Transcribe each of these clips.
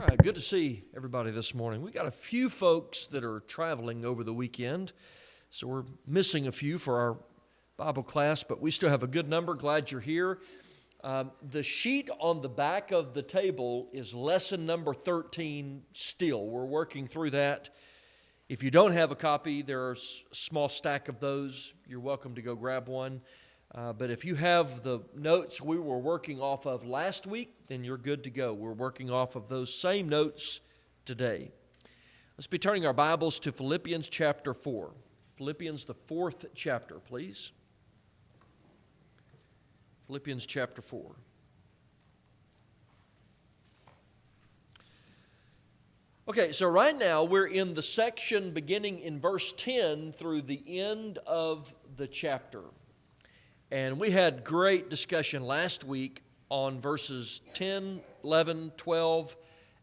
right, good to see everybody this morning. We got a few folks that are traveling over the weekend, so we're missing a few for our Bible class, but we still have a good number. Glad you're here. The sheet on the back of the table is lesson number 13 still. We're working through that. If you don't have a copy, there's a small stack of those. You're welcome to go grab one. But if you have the notes we were working off of last week, then you're good to go. We're working off of those same notes today. Let's be turning our Bibles to Philippians chapter 4. Philippians, the 4th chapter, please. Philippians chapter 4. Okay, so right now we're in the section beginning in verse 10 through the end of the chapter. And we had great discussion last week on verses 10, 11, 12,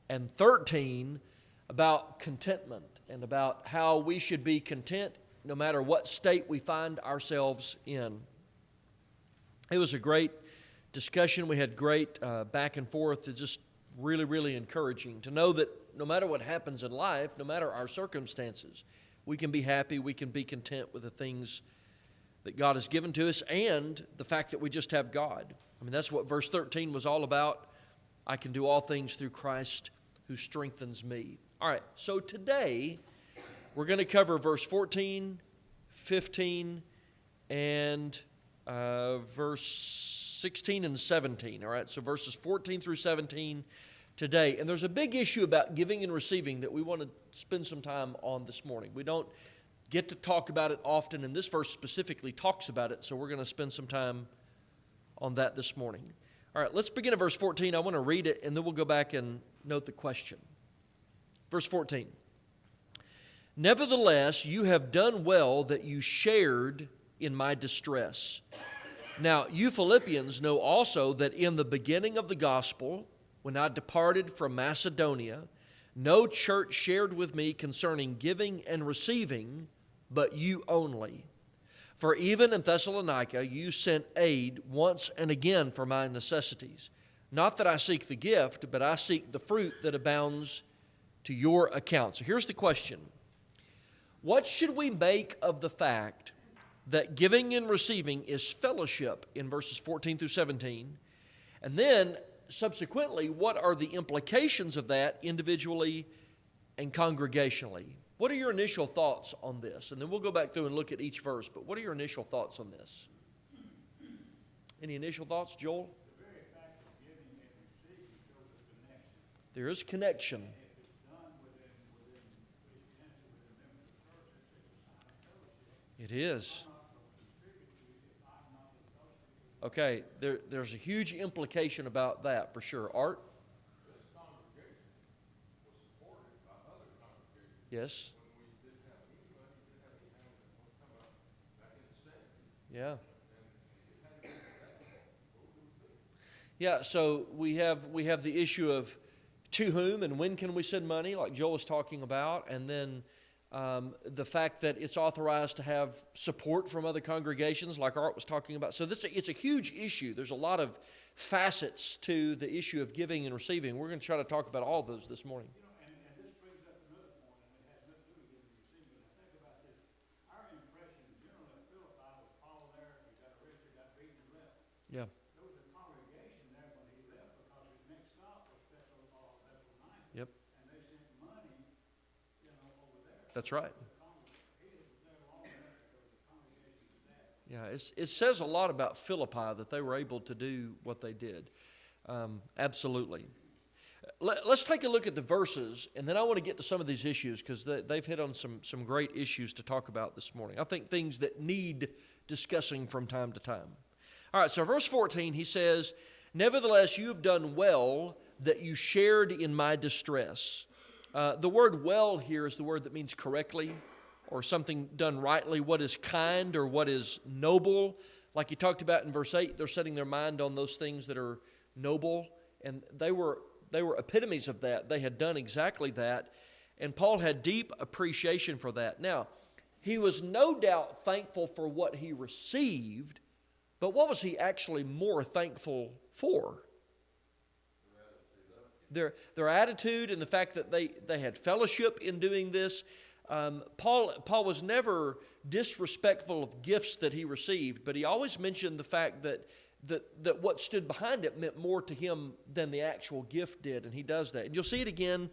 and 13 about contentment and about how we should be content no matter what state we find ourselves in. It was a great discussion. We had great back and forth. It's just really, really encouraging to know that no matter what happens in life, no matter our circumstances, we can be happy, we can be content with the things that God has given to us and the fact that we just have God. I mean, that's what verse 13 was all about. I can do all things through Christ who strengthens me. All right, so today we're going to cover verse 14, 15, and verse 16 and 17. All right, so verses 14 through 17 today. And there's a big issue about giving and receiving that we want to spend some time on this morning. We don't get to talk about it often, and this verse specifically talks about it, so we're going to spend some time on that this morning. All right, let's begin at verse 14. I want to read it, and then we'll go back and note the question. Verse 14. Nevertheless, you have done well that you shared in my distress. Now, you Philippians know also that in the beginning of the gospel, when I departed from Macedonia, no church shared with me concerning giving and receiving, but you only. For even in Thessalonica you sent aid once and again for my necessities. Not that I seek the gift, but I seek the fruit that abounds to your account. So here's the question. What should we make of the fact that giving and receiving is fellowship in verses 14 through 17? And then, subsequently, what are the implications of that individually and congregationally? What are your initial thoughts on this? And then we'll go back through and look at each verse, but what are your initial thoughts on this? Any initial thoughts, Joel? The very fact of giving and receiving shows a connection. There is connection. And if it's done within Christianity, within members of the church, it's a sign of fellowship. It is. Okay, there's a huge implication about that for sure. Art? This congregation was supported by other congregations. Yes. When we didn't have any money, didn't have any money that was coming up back in the 70s. Yeah. And it had to be that. Yeah, so we have the issue of to whom and when can we send money, like Joel was talking about, and then the fact that it's authorized to have support from other congregations, like Art was talking about. So it's a huge issue. There's a lot of facets to the issue of giving and receiving. We're going to try to talk about all those this morning. You know, and this brings up another point, and it has nothing to do with giving and receiving, but I think about this. Our impression generally of Philippi was Paul there, he got arrested, got beaten, and left. Yeah. There was a congregation there when he left because his next stop was Thessalonica. Yep. And they sent money, over there. That's right. Yeah, it says a lot about Philippi that they were able to do what they did. Absolutely. Let's take a look at the verses, and then I want to get to some of these issues because they've hit on some great issues to talk about this morning. I think things that need discussing from time to time. All right, so verse 14, he says, nevertheless, you have done well that you shared in my distress. The word well here is the word that means correctly or something done rightly, what is kind or what is noble. Like he talked about in verse 8, they're setting their mind on those things that are noble, and they were epitomes of that. They had done exactly that, and Paul had deep appreciation for that. Now, he was no doubt thankful for what he received, but what was he actually more thankful for? their attitude and the fact that they had fellowship in doing this. Paul was never disrespectful of gifts that he received, but he always mentioned the fact that what stood behind it meant more to him than the actual gift did, and he does that. And you'll see it again,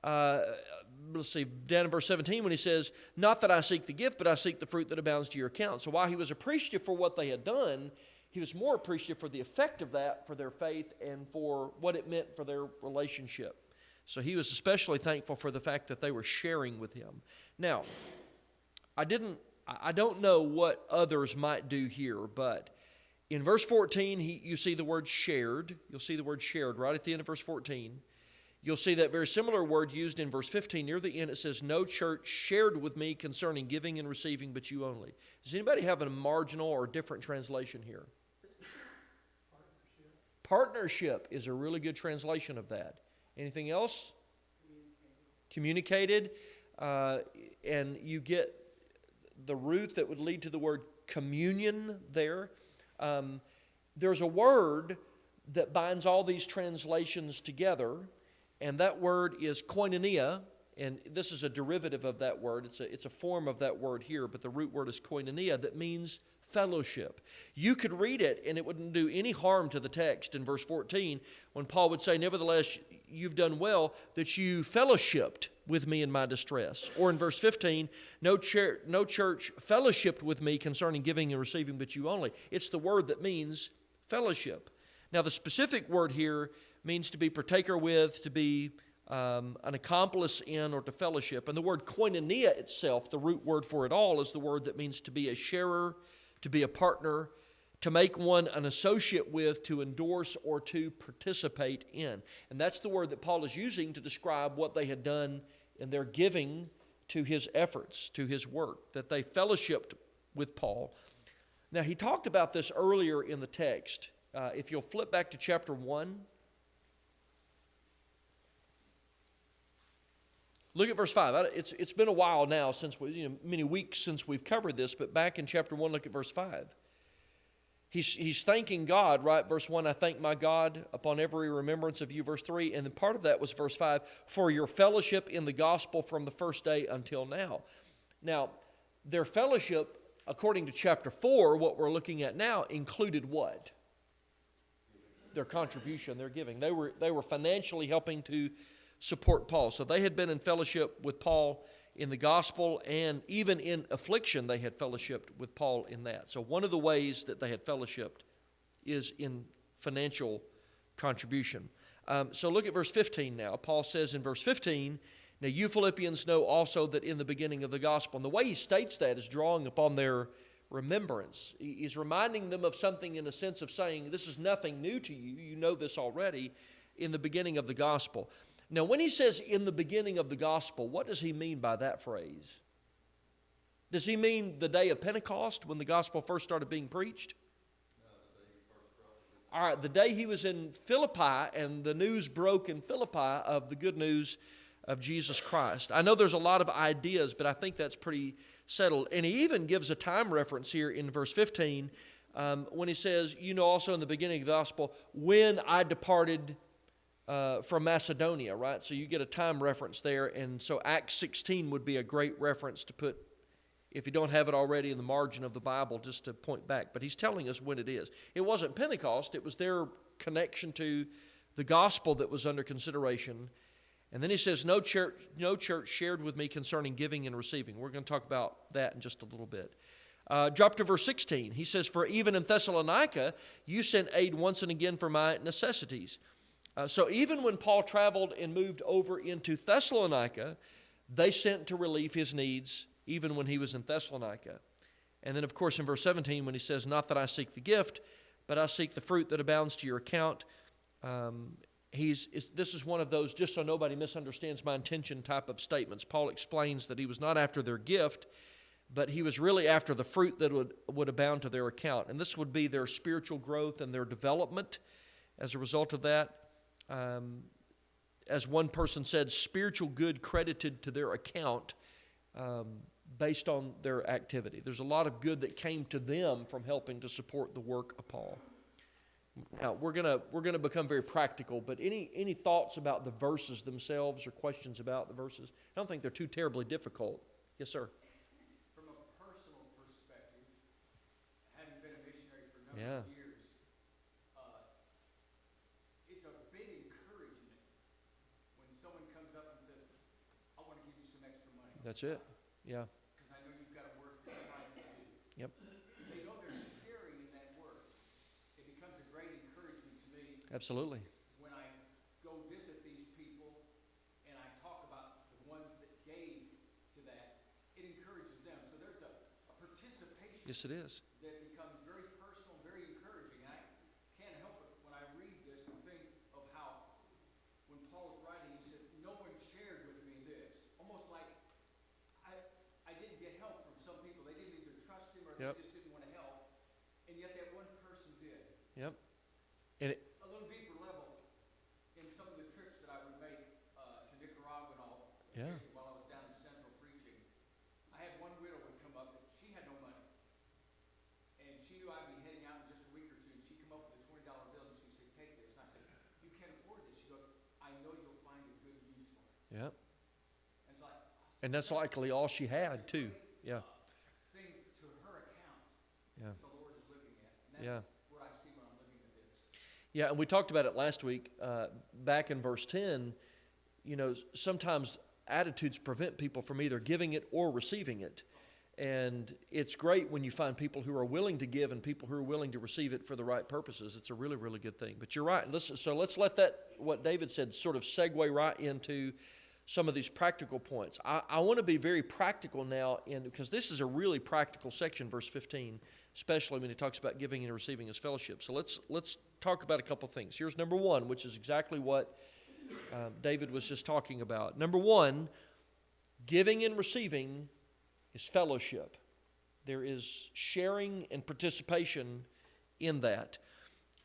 let's see, down in verse 17 when he says, not that I seek the gift, but I seek the fruit that abounds to your account. So while he was appreciative for what they had done, he was more appreciative for the effect of that for their faith and for what it meant for their relationship. So he was especially thankful for the fact that they were sharing with him. Now, I don't know what others might do here, but in verse 14, you see the word shared. You'll see the word shared right at the end of verse 14. You'll see that very similar word used in verse 15. Near the end, it says, no church shared with me concerning giving and receiving, but you only. Does anybody have a marginal or different translation here? Partnership is a really good translation of that. Anything else? Communicated. And you get the root that would lead to the word communion there. There's a word that binds all these translations together, and that word is koinonia, and this is a derivative of that word. It's a form of that word here, but the root word is koinonia, that means fellowship. You could read it, and it wouldn't do any harm to the text in verse 14 when Paul would say, nevertheless, you've done well that you fellowshipped with me in my distress. Or in verse 15, no church fellowshipped with me concerning giving and receiving, but you only. It's the word that means fellowship. Now, the specific word here means to be partaker with, to be an accomplice in, or to fellowship. And the word koinonia itself, the root word for it all, is the word that means to be a sharer, to be a partner, to make one an associate with, to endorse, or to participate in. And that's the word that Paul is using to describe what they had done in their giving to his efforts, to his work, that they fellowshipped with Paul. Now, he talked about this earlier in the text. If you'll flip back to chapter 1. Look at verse 5. It's been a while now since many weeks since we've covered this, but back in chapter 1, look at verse 5. He's thanking God, right? Verse 1, I thank my God upon every remembrance of you. Verse 3, and then part of that was verse 5, for your fellowship in the gospel from the first day until now. Now, their fellowship, according to chapter 4, what we're looking at now, included what? Their contribution, their giving. They were financially helping to support Paul. So they had been in fellowship with Paul in the gospel, and even in affliction they had fellowshiped with Paul in that. So one of the ways that they had fellowshiped is in financial contribution. So look at verse 15 now. Paul says in verse 15, now you Philippians know also that in the beginning of the gospel. And the way he states that is drawing upon their remembrance. He's reminding them of something in a sense of saying, this is nothing new to you. You know this already in the beginning of the gospel. Now, when he says in the beginning of the gospel, what does he mean by that phrase? Does he mean the day of Pentecost when the gospel first started being preached? All right, the day he was in Philippi and the news broke in Philippi of the good news of Jesus Christ. I know there's a lot of ideas, but I think that's pretty settled. And he even gives a time reference here in verse 15 when he says, you know also in the beginning of the gospel, when I departed from Macedonia, right? So you get a time reference there, and so Acts 16 would be a great reference to put, if you don't have it already in the margin of the Bible, just to point back. But he's telling us when it is. It wasn't Pentecost, it was their connection to the gospel that was under consideration. And then he says, no church shared with me concerning giving and receiving. We're going to talk about that in just a little bit. Drop to verse 16. He says, for even in Thessalonica, you sent aid once and again for my necessities. So even when Paul traveled and moved over into Thessalonica, they sent to relieve his needs even when he was in Thessalonica. And then, of course, in verse 17, when he says, not that I seek the gift, but I seek the fruit that abounds to your account, this is one of those just so nobody misunderstands my intention type of statements. Paul explains that he was not after their gift, but he was really after the fruit that would abound to their account. And this would be their spiritual growth and their development as a result of that. As one person said, spiritual good credited to their account based on their activity. There's a lot of good that came to them from helping to support the work of Paul. Now, we're gonna become very practical, but any thoughts about the verses themselves or questions about the verses? I don't think they're too terribly difficult. Yes, sir. From a personal perspective, having been a missionary for a number Yeah. of years, it's a big encouragement when someone comes up and says, I want to give you some extra money. That's it. Yeah. Because I know you've got a work you're trying to do. Yep. They know they're sharing in that work. It becomes a great encouragement to me Absolutely. when I go visit these people and I talk about the ones that gave to that. It encourages them. So there's a participation Yes, it is. that becomes very personal, very encouraging. And I can't help it when I read this to think of how when Paul's writing, he said, no one shared with me this. Almost like I didn't get help from some people. They didn't either trust him or Yep. they just didn't want to help. And yet that one person did. Yep. And it, A little deeper level in some of the trips that I would make to Nicaragua and all. Yeah. While I was down in Central preaching, I had one widow would come up and she had no money. And she knew I'd be heading out in just a week or two. And she'd come up with a $20 bill and she'd say, take this. And I said, you can't afford this. She goes, I know you'll find a good use for it. yep. And it's like, And that's likely all she had too. Yeah. thing to her account Yeah. that the Lord is looking at. And that's Yeah. what I see when I'm looking at this. Yeah, and we talked about it last week. Back in verse 10, sometimes attitudes prevent people from either giving it or receiving it. And it's great when you find people who are willing to give and people who are willing to receive it for the right purposes. It's a really, really good thing. But you're right. So let's let that, what David said, sort of segue right into some of these practical points. I want to be very practical now, because this is a really practical section, verse 15, especially when he talks about giving and receiving as fellowship. So let's talk about a couple things. Here's number one, which is exactly what David was just talking about. Number one, giving and receiving is fellowship. There is sharing and participation in that.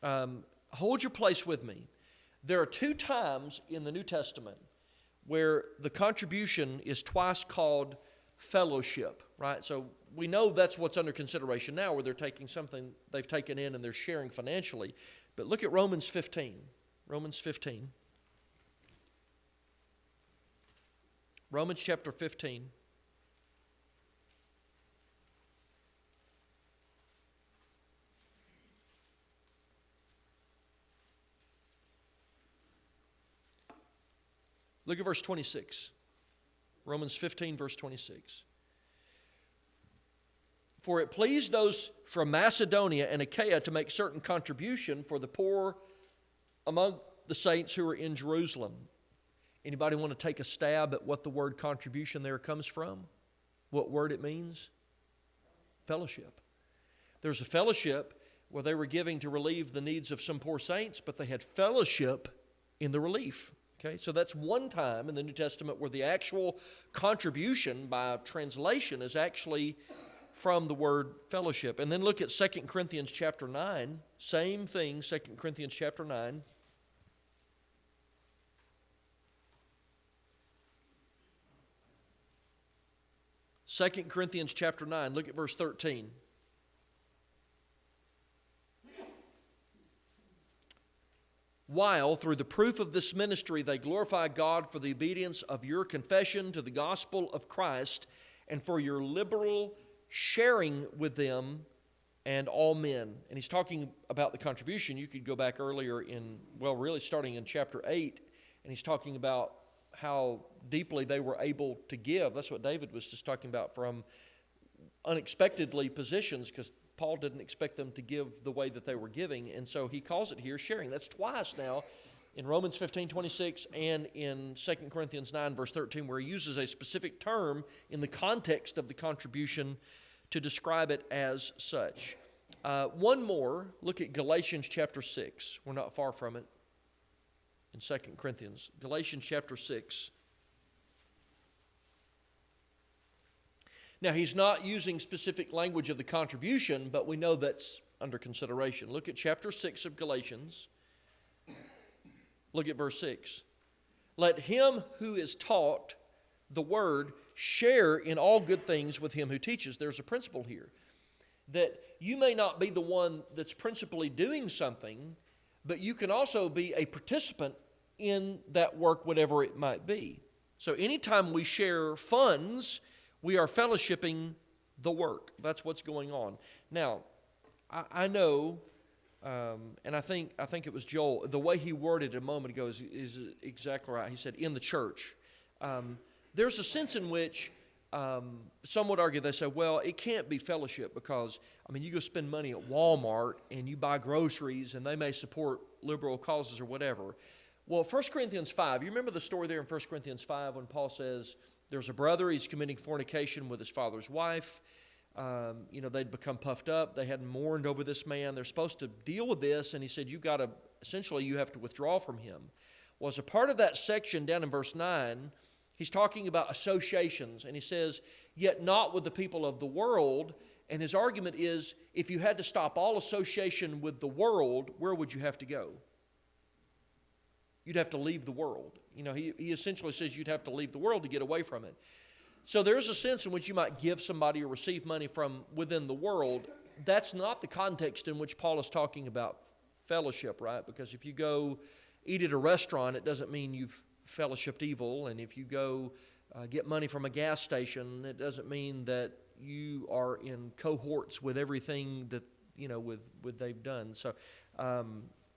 Hold your place with me. There are two times in the New Testament where the contribution is twice called fellowship, right? So we know that's what's under consideration now, where they're taking something they've taken in and they're sharing financially. But look at Romans 15. Romans 15. Romans chapter 15. Look at verse 26. Romans 15, verse 26. For it pleased those from Macedonia and Achaia to make certain contribution for the poor among the saints who are in Jerusalem. Anybody want to take a stab at what the word contribution there comes from? What word it means? Fellowship. There's a fellowship where they were giving to relieve the needs of some poor saints, but they had fellowship in the relief. Okay, so that's one time in the New Testament where the actual contribution by translation is actually from the word fellowship. And then look at 2 Corinthians chapter 9. Same thing, 2 Corinthians chapter 9. Second Corinthians chapter 9, look at verse 13. While through the proof of this ministry they glorify God for the obedience of your confession to the gospel of Christ and for your liberal sharing with them and all men. And he's talking about the contribution. You could go back earlier really starting in chapter 8, and he's talking about how deeply they were able to give. That's what David was just talking about, from unexpectedly positions, because Paul didn't expect them to give the way that they were giving, and so he calls it here sharing. That's twice now in Romans 15:26 and in 2 Corinthians 9, verse 13, where he uses a specific term in the context of the contribution to describe it as such. One more, look at Galatians chapter 6. We're not far from it in 2 Corinthians. Galatians chapter 6. Now, he's not using specific language of the contribution, but we know that's under consideration. Look at chapter 6 of Galatians. Look at verse 6. Let him who is taught the word share in all good things with him who teaches. There's a principle here. that you may not be the one that's principally doing something, but you can also be a participant in that work, whatever it might be. So anytime we share funds, we are fellowshipping the work. That's what's going on. Now, I know, and I think it was Joel, the way he worded it a moment ago is exactly right. He said, in the church. There's a sense in which some would argue, they say, well, it can't be fellowship because, you go spend money at Walmart and you buy groceries and they may support liberal causes or whatever. Well, 1 Corinthians 5, you remember the story there in 1 Corinthians 5 when Paul says there's a brother, he's committing fornication with his father's wife. They'd become puffed up. They hadn't mourned over this man. They're supposed to deal with this, and he said, you have to withdraw from him. Well, as a part of that section down in verse 9, he's talking about associations, and he says, yet not with the people of the world. And his argument is, if you had to stop all association with the world, where would you have to go? You'd have to leave the world. He essentially says you'd have to leave the world to get away from it. So there's a sense in which you might give somebody or receive money from within the world. That's not the context in which Paul is talking about fellowship, right? Because if you go eat at a restaurant, it doesn't mean you've fellowshipped evil. And if you go get money from a gas station, it doesn't mean that you are in cohorts with everything that, with they've done. So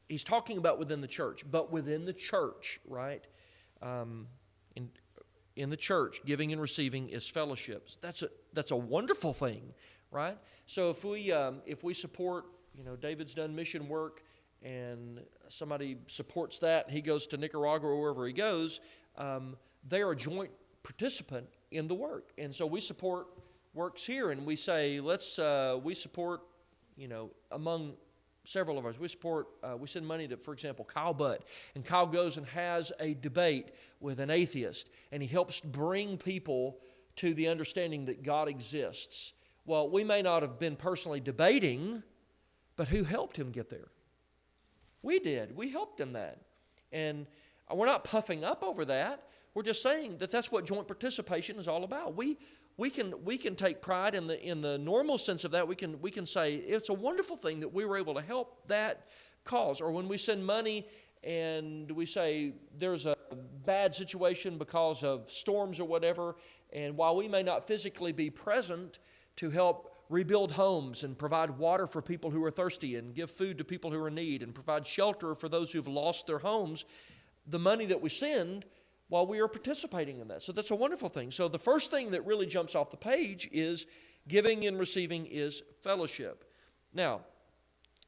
he's talking about within the church. But within the church, right, in the church, giving and receiving is fellowships. That's a wonderful thing, right? So if we support, David's done mission work, and somebody supports that, he goes to Nicaragua or wherever he goes, they are a joint participant in the work, and so we support works here, and we say we support, among several of us. We send money to, for example, Kyle Butt. And Kyle goes and has a debate with an atheist, and he helps bring people to the understanding that God exists. Well, we may not have been personally debating, but who helped him get there? We did. We helped him that. And we're not puffing up over that. We're just saying that that's what joint participation is all about. We can take pride in the normal sense of that. We can say it's a wonderful thing that we were able to help that cause. Or when we send money and we say there's a bad situation because of storms or whatever, and while we may not physically be present to help rebuild homes and provide water for people who are thirsty and give food to people who are in need and provide shelter for those who've lost their homes, the money that we send, while we are participating in that. So that's a wonderful thing. So the first thing that really jumps off the page is giving and receiving is fellowship. Now,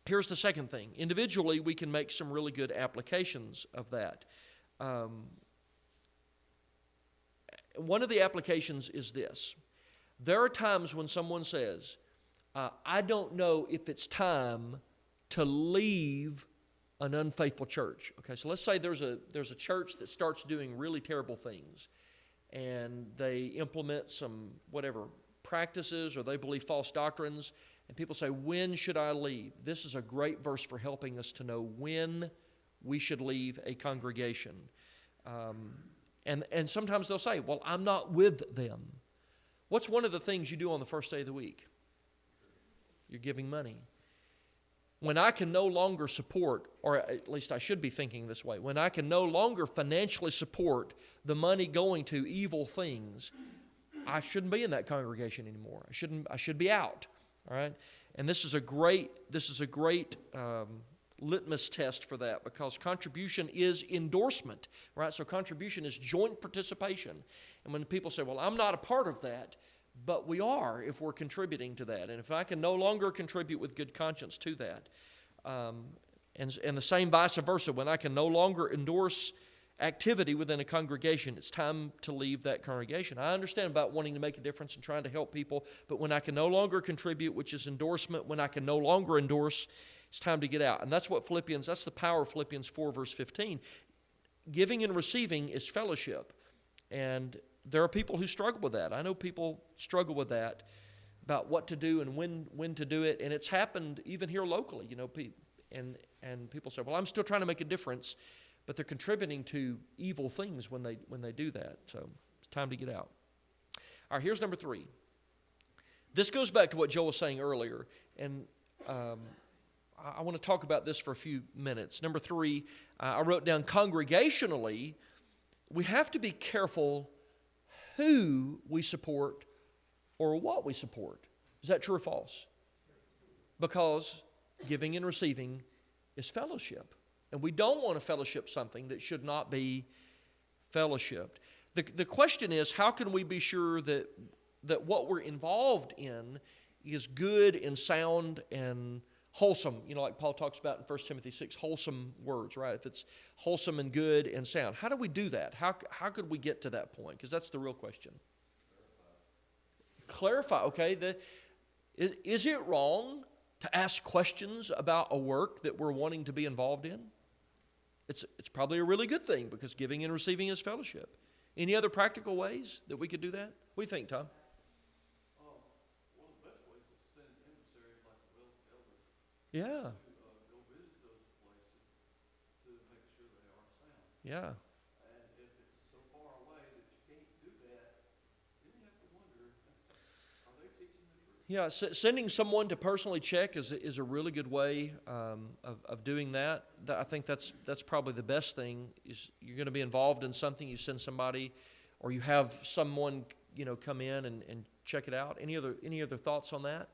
here's the second thing. Individually, we can make some really good applications of that. One of the applications is this. There are times when someone says, I don't know if it's time to leave an unfaithful church. Okay, so let's say there's a church that starts doing really terrible things, and they implement some whatever practices, or they believe false doctrines, and people say, when should I leave? This is a great verse for helping us to know when we should leave a congregation. And sometimes they'll say, well, I'm not with them. What's one of the things you do on the first day of the week? You're giving money. When I can no longer support, or at least I should be thinking this way, when I can no longer financially support the money going to evil things, I shouldn't be in that congregation anymore. I should be out. All right? And this is a great litmus test for that, because contribution is endorsement, right? So contribution is joint participation. And when people say, well, I'm not a part of that, but we are if we're contributing to that. And if I can no longer contribute with good conscience to that, and the same vice versa, when I can no longer endorse activity within a congregation, it's time to leave that congregation. I understand about wanting to make a difference and trying to help people, but when I can no longer contribute, which is endorsement, when I can no longer endorse, it's time to get out. And that's the power of Philippians 4, verse 15. Giving and receiving is fellowship. And there are people who struggle with that. I know people struggle with that, about what to do and when to do it. And it's happened even here locally, and people say, well, I'm still trying to make a difference, but they're contributing to evil things when they do that. So it's time to get out. All right, here's number 3. This goes back to what Joel was saying earlier, and I want to talk about this for a few minutes. Number 3, I wrote down congregationally, we have to be careful who we support or what we support. Is that true or false? Because giving and receiving is fellowship. And we don't want to fellowship something that should not be fellowshipped. The question is, how can we be sure that what we're involved in is good and sound and wholesome? You know, like Paul talks about in 1 Timothy 6, wholesome words, right? If it's wholesome and good and sound. How do we do that? How could we get to that point? Because that's the real question. Clarify, okay? Is it wrong to ask questions about a work that we're wanting to be involved in? It's probably a really good thing because giving and receiving is fellowship. Any other practical ways that we could do that? What do you think, Tom? One of the best ways is to send emissaries like the elders Yeah, to go visit those places to make sure they are sound. yeah. And if it's so far away that you can't do that, then you have to wonder, are they teaching the truth? Yeah, sending someone to personally check is a really good way of doing that. I think that's probably the best thing. Is you're going to be involved in something, you send somebody, or you have someone come in and check it out. Any other thoughts on that?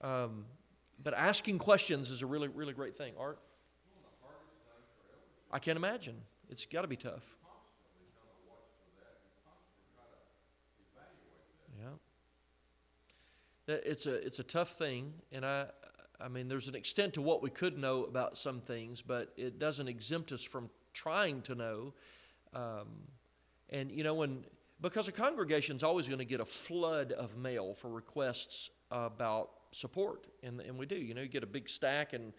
But asking questions is a really really great thing. Art, I can't imagine. It's got to be tough. Yeah. It's a tough thing, and I mean, there's an extent to what we could know about some things, but it doesn't exempt us from trying to know. And because a congregation's always going to get a flood of mail for requests about support, and we do. You get a big stack, and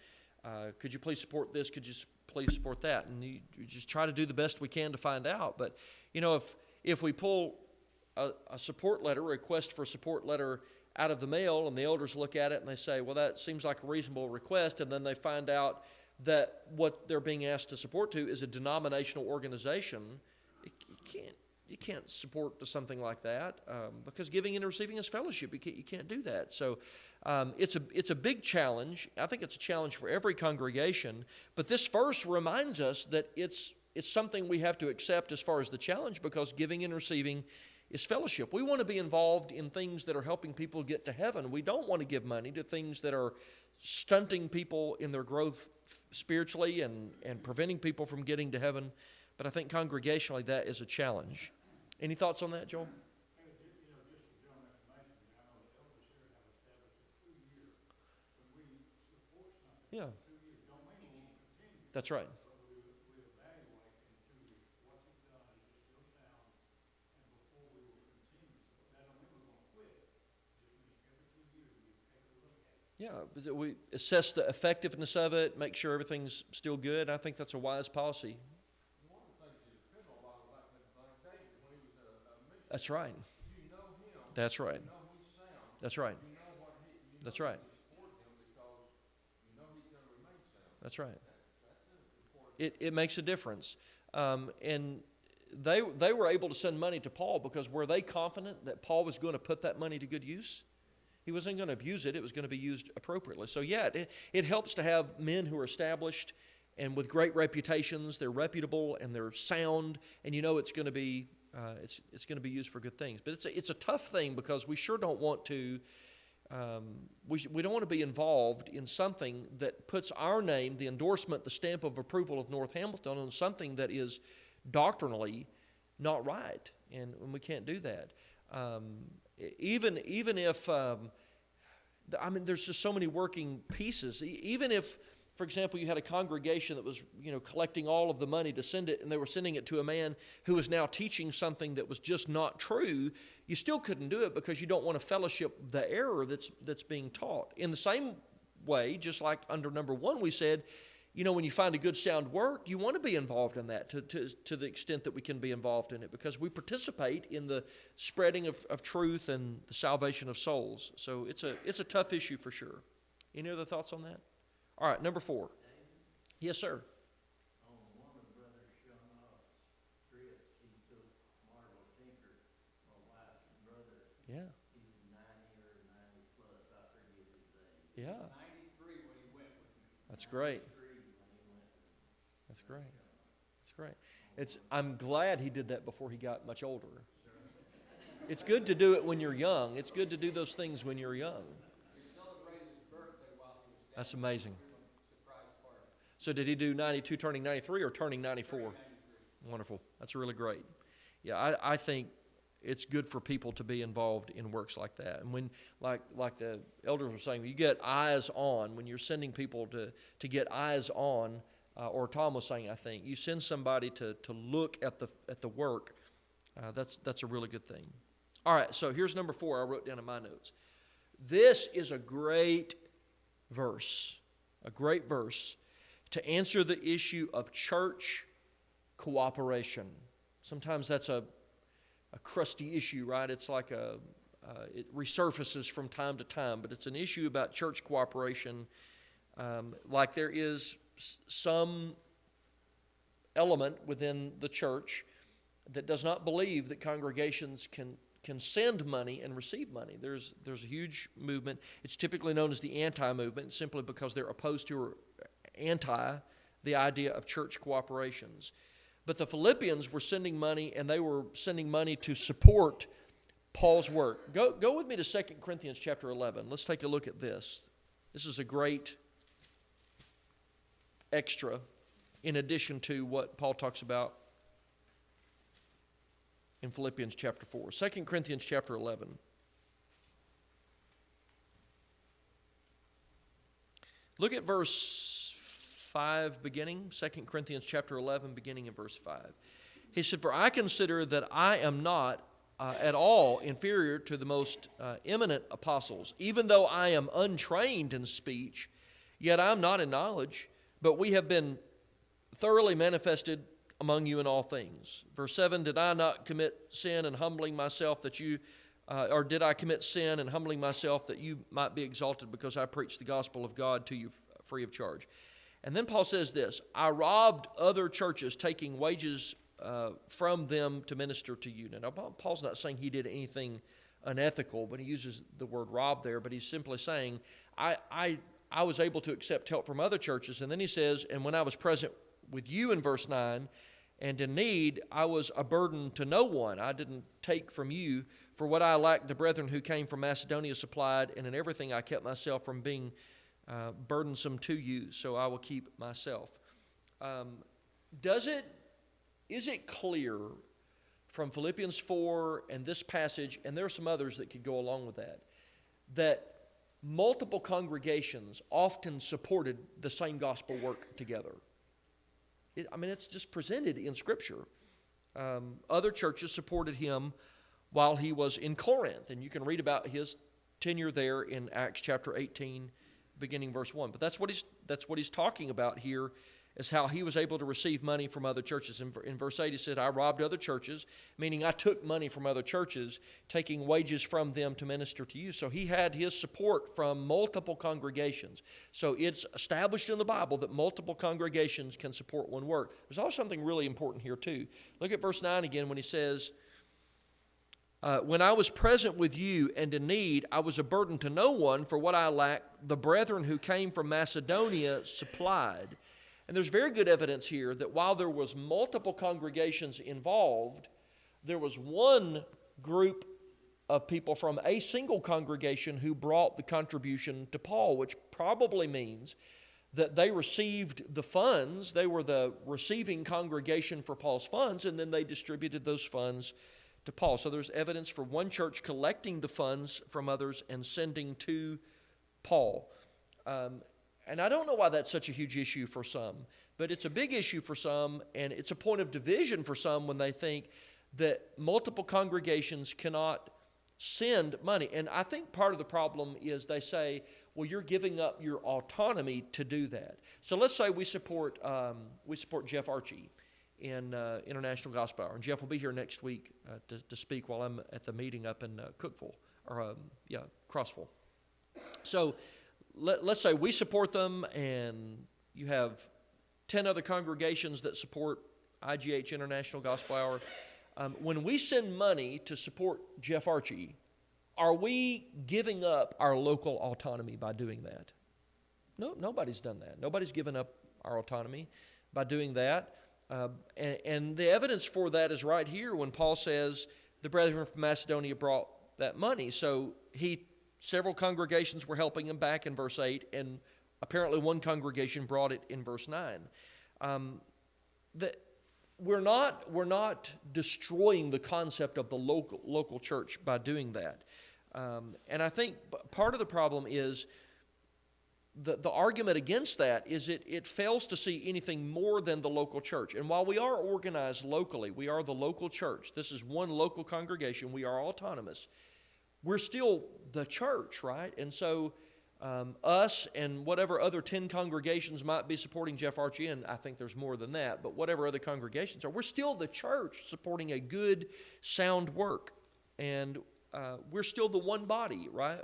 could you please support this? Could you please support that? And you just try to do the best we can to find out. But if we pull a support letter, a request for a support letter out of the mail, and the elders look at it and they say, well, that seems like a reasonable request, and then they find out that what they're being asked to support to is a denominational organization, you can't support to something like that because giving and receiving is fellowship. You can't do that. So it's a big challenge. I think it's a challenge for every congregation. But this verse reminds us that it's something we have to accept as far as the challenge, because giving and receiving is fellowship. We want to be involved in things that are helping people get to heaven. We don't want to give money to things that are stunting people in their growth spiritually and preventing people from getting to heaven. But I think congregationally that is a challenge. Any thoughts on that, Joel? Just for general information, I know the elders here have established a 2-year, when we support something. Yeah. 2 years, don't mean it won't continue. That's right. But we evaluate in 2 years what you've done, is it still sound, and before we will continue. So that don't mean we're going to quit. It just means every 2 years we take a look at it. Yeah, we assess the effectiveness of it, make sure everything's still good. I think that's a wise policy. One of the things you depend on a lot about David when he was at a mission. That's right. You know him. That's right. You know he's sound. That's right. You know what he. That's right. You support him because you know he's going to remain sound. That's right. That's important. It makes a difference. And they were able to send money to Paul because were they confident that Paul was going to put that money to good use? He wasn't going to abuse it. It was going to be used appropriately. So yeah, it helps to have men who are established and with great reputations. They're reputable and they're sound, and it's going to be it's going to be used for good things. But it's a tough thing because we sure don't want to. We don't want to be involved in something that puts our name, the endorsement, the stamp of approval of North Hamilton on something that is doctrinally not right, and we can't do that. Even if there's just so many working pieces. Even if, for example, you had a congregation that was collecting all of the money to send it, and they were sending it to a man who was now teaching something that was just not true, you still couldn't do it because you don't want to fellowship the error that's being taught. In the same way, just like under number 1, we said, when you find a good sound work, you want to be involved in that to the extent that we can be involved in it, because we participate in the spreading of truth and the salvation of souls. So it's a tough issue for sure. Any other thoughts on that? All right, number 4. Yes, sir. On one of Brother Shanoff's trips, he took Marvel Tinker, my wife's brother. Yeah. He's 90 or Yeah. 93 when he went with me. That's great. That's great. That's great. I'm glad he did that before he got much older. It's good to do it when you're young. It's good to do those things when you're young. We celebrated his birthday while he was down. That's amazing. Surprise party. So did he do 92 turning 93 or turning 94? Wonderful. That's really great. Yeah, I think it's good for people to be involved in works like that. And when, like the elders were saying, you get eyes on, when you're sending people to get eyes on, or Tom was saying, I think, you send somebody to look at the work, that's a really good thing. All right, so here's number 4 I wrote down in my notes. This is a great verse to answer the issue of church cooperation. Sometimes that's a crusty issue, right? It's like it resurfaces from time to time, but it's an issue about church cooperation. Like there is some element within the church that does not believe that congregations can send money and receive money. There's a huge movement. It's typically known as the anti-movement simply because they're opposed to or anti the idea of church cooperations. But the Philippians were sending money, and they were sending money to support Paul's work. Go with me to 2 Corinthians chapter 11. Let's take a look at this. This is a great extra in addition to what Paul talks about in Philippians chapter 4. 2 Corinthians chapter 11. Look at verse 5 beginning, 2 Corinthians chapter 11 beginning in verse 5. He said, "For I consider that I am not at all inferior to the most eminent apostles, even though I am untrained in speech, yet I am not in knowledge, but we have been thoroughly manifested among you in all things." Verse 7, "Did I not commit sin and humbling myself that you, or did I commit sin and humbling myself that you might be exalted because I preached the gospel of God to you free of charge?" And then Paul says this, "I robbed other churches, taking wages from them to minister to you." Now, Paul's not saying he did anything unethical, but he uses the word rob there, but he's simply saying, I was able to accept help from other churches. And then he says, "And when I was present with you," in verse 9, "and in need, I was a burden to no one. I didn't take from you. For what I lacked, the brethren who came from Macedonia supplied, and in everything I kept myself from being burdensome to you, so I will keep myself." Is it clear from Philippians 4 and this passage, and there are some others that could go along with that multiple congregations often supported the same gospel work together? It's just presented in Scripture. Other churches supported him while he was in Corinth, and you can read about his tenure there in Acts chapter 18, beginning verse 1. But that's what he's talking about here, is how he was able to receive money from other churches. In verse 8 he said, "I robbed other churches," meaning I took money from other churches, taking wages from them to minister to you. So he had his support from multiple congregations. So it's established in the Bible that multiple congregations can support one work. There's also something really important here too. Look at verse 9 again when he says, "When I was present with you and in need, I was a burden to no one. For what I lacked, the brethren who came from Macedonia supplied." And there's very good evidence here that while there was multiple congregations involved, there was one group of people from a single congregation who brought the contribution to Paul, which probably means that they received the funds. They were the receiving congregation for Paul's funds, and then they distributed those funds to Paul. So there's evidence for one church collecting the funds from others and sending to Paul. And I don't know why that's such a huge issue for some, but it's a big issue for some, and it's a point of division for some when they think that multiple congregations cannot send money. And I think part of the problem is they say, well, you're giving up your autonomy to do that. So let's say we support Jeff Archie in International Gospel Hour, and Jeff will be here next week to speak while I'm at the meeting up in Cookville, or Crossville. So let's say we support them, and you have 10 other congregations that support IGH, International Gospel Hour. When we send money to support Jeff Archie, are we giving up our local autonomy by doing that? No, nobody's done that. Nobody's given up our autonomy by doing that. And the evidence for that is right here when Paul says the brethren from Macedonia brought that money. So several congregations were helping him back in verse 8, and apparently one congregation brought it in verse 9. We're not destroying the concept of the local church by doing that. And I think part of the problem is the argument against that is it fails to see anything more than the local church. And while we are organized locally, we are the local church. This is one local congregation. We are autonomous. We're still the church, right? And so us and whatever other 10 congregations might be supporting Jeff Archie, and I think there's more than that, but whatever other congregations are, we're still the church supporting a good, sound work. And we're still the one body, right?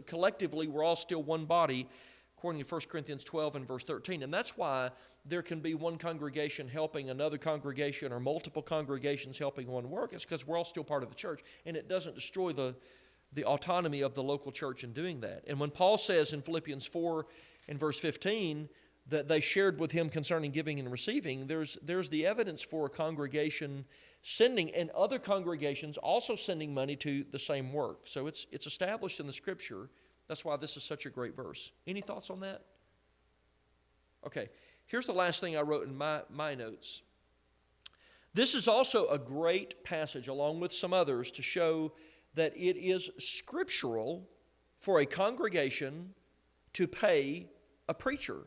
Collectively, we're all still one body, according to 1 Corinthians 12 and verse 13. And that's why there can be one congregation helping another congregation or multiple congregations helping one work. It's because we're all still part of the church, and it doesn't destroy the autonomy of the local church in doing that. And when Paul says in Philippians 4 and verse 15 that they shared with him concerning giving and receiving, there's the evidence for a congregation sending and other congregations also sending money to the same work. So it's established in the Scripture. That's why this is such a great verse. Any thoughts on that? Okay, here's the last thing I wrote in my notes. This is also a great passage, along with some others, to show that it is scriptural for a congregation to pay a preacher.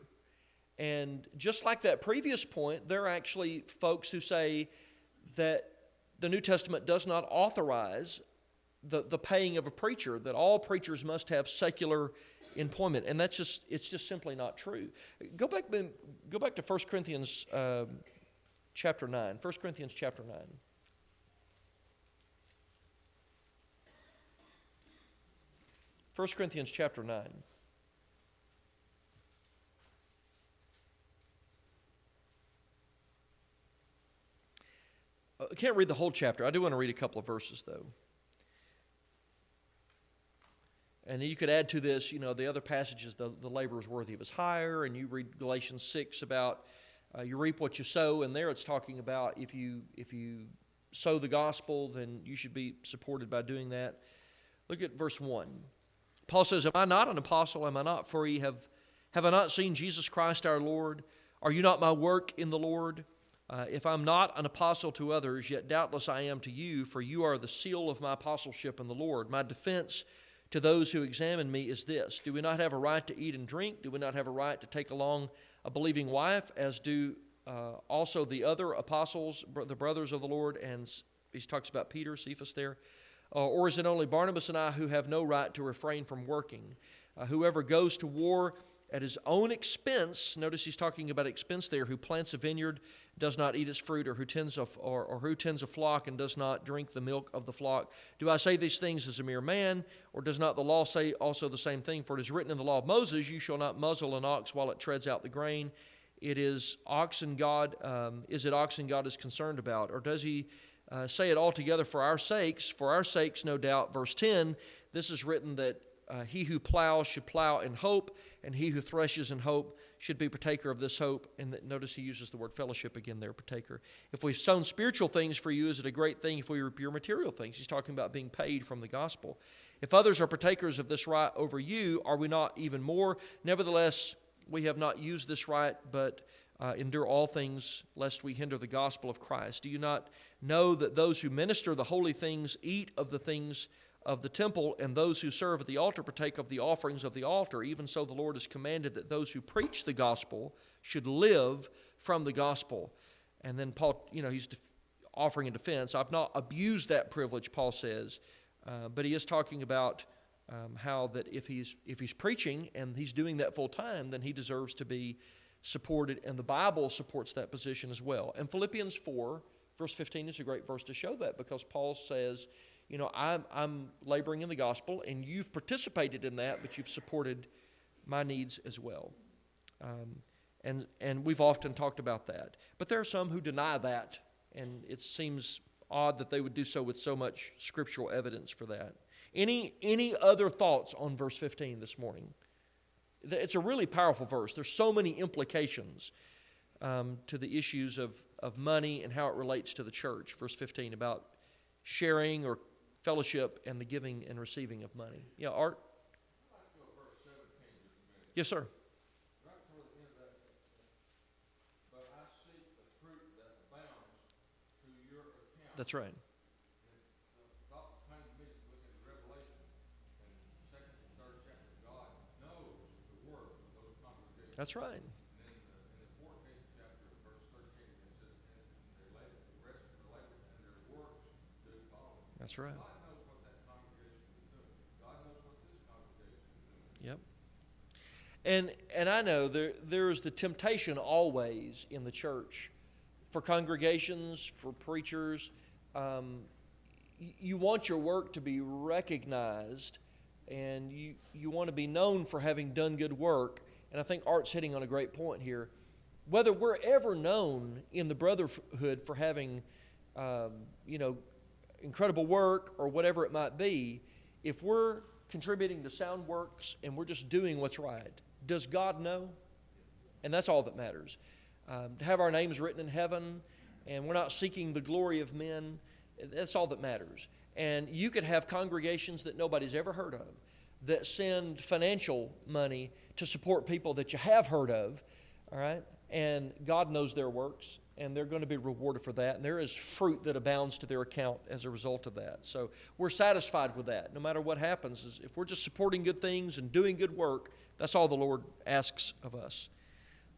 And just like that previous point, there are actually folks who say that the New Testament does not authorize the paying of a preacher, that all preachers must have secular employment, and it's just simply not true. Go back to 1 Corinthians chapter 9. 1 Corinthians chapter 9. First Corinthians chapter 9. I can't read the whole chapter. I do want to read a couple of verses, though. And you could add to this, the other passages, the labor is worthy of his hire, and you read Galatians 6 about you reap what you sow, and there it's talking about if you sow the gospel, then you should be supported by doing that. Look at verse 1. Paul says, am I not an apostle? Am I not free? Have I not seen Jesus Christ our Lord? Are you not my work in the Lord? If I'm not an apostle to others, yet doubtless I am to you, for you are the seal of my apostleship in the Lord. My defense to those who examine me is this: do we not have a right to eat and drink? Do we not have a right to take along a believing wife, as do also the other apostles, the brothers of the Lord? And he talks about Peter, Cephas there. Or is it only Barnabas and I who have no right to refrain from working? Whoever goes to war at his own expense, notice he's talking about expense there, who plants a vineyard, does not eat its fruit, or who tends a flock and does not drink the milk of the flock. Do I say these things as a mere man, or does not the law say also the same thing? For it is written in the law of Moses, you shall not muzzle an ox while it treads out the grain. Is it oxen God is concerned about? Or does he say it altogether for our sakes? For our sakes, no doubt. Verse 10, this is written that he who plows should plow in hope, and he who threshes in hope should be partaker of this hope. And notice he uses the word fellowship again there, partaker. If we've sown spiritual things for you, is it a great thing if we reap your material things? He's talking about being paid from the gospel. If others are partakers of this right over you, are we not even more? Nevertheless, we have not used this right, but endure all things, lest we hinder the gospel of Christ. Do you not know that those who minister the holy things eat of the things of the temple, and those who serve at the altar partake of the offerings of the altar? Even so the Lord has commanded that those who preach the gospel should live from the gospel. And then Paul, he's offering a defense. I've not abused that privilege, Paul says, but he is talking about how that if he's preaching and he's doing that full time, then he deserves to be supported, and the Bible supports that position as well. And Philippians 4, verse 15 is a great verse to show that, because Paul says, I'm laboring in the gospel, and you've participated in that, but you've supported my needs as well. And we've often talked about that. But there are some who deny that, and it seems odd that they would do so with so much scriptural evidence for that. Any other thoughts on verse 15 this morning? It's a really powerful verse. There's so many implications to the issues of money and how it relates to the church. Verse 15 about sharing or fellowship and the giving and receiving of money. Yeah, Art? I'd like to go to verse 17 just a minute. Yes, sir. Right toward the end of that, but I seek the fruit that abounds to your account. That's right. The thought came to me looking at Revelation in the second and third chapter. God knows the work of those congregations. That's right. And then in the 14th chapter, verse 13, it says, and their labor, the rest of their labor and their works do follow. That's right. God knows what that congregation is doing. God knows what this congregation is doing. Yep. And I know there's the temptation always in the church for congregations, for preachers. You want your work to be recognized, and you want to be known for having done good work. And I think Art's hitting on a great point here. Whether we're ever known in the brotherhood for having, incredible work or whatever it might be, if we're contributing to sound works and we're just doing what's right, does God know? And that's all that matters. To have our names written in heaven and we're not seeking the glory of men, that's all that matters. And you could have congregations that nobody's ever heard of that send financial money to support people that you have heard of, all right? And God knows their works, and they're going to be rewarded for that. And there is fruit that abounds to their account as a result of that. So we're satisfied with that. No matter what happens, is if we're just supporting good things and doing good work, that's all the Lord asks of us.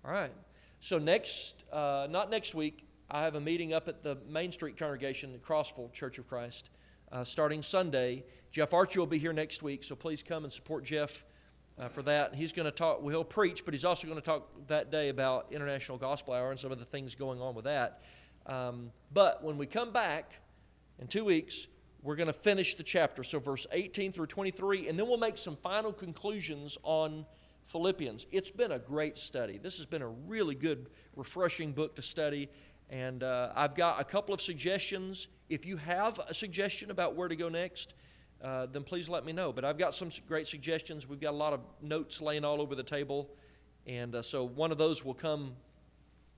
All right. So not next week, I have a meeting up at the Main Street congregation at Crossville Church of Christ starting Sunday. Jeff Archie will be here next week, so please come and support Jeff for that. He's going to talk, well, he'll preach, but he's also going to talk that day about International Gospel Hour and some of the things going on with that. But when we come back in 2 weeks, we're going to finish the chapter, so verse 18 through 23, and then we'll make some final conclusions on Philippians. It's been a great study. This has been a really good, refreshing book to study, and I've got a couple of suggestions. If you have a suggestion about where to go next, then please let me know. But I've got some great suggestions. We've got a lot of notes laying all over the table, and so one of those will come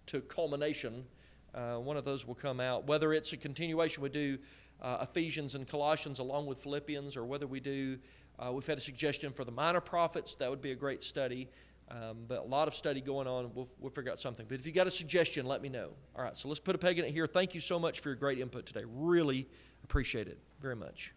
to culmination. One of those will come out. Whether it's a continuation, we do Ephesians and Colossians along with Philippians, or whether we do, we've had a suggestion for the minor prophets. That would be a great study. But a lot of study going on. We'll figure out something. But if you got a suggestion, let me know. All right, so let's put a peg in it here. Thank you so much for your great input today. Really appreciate it very much.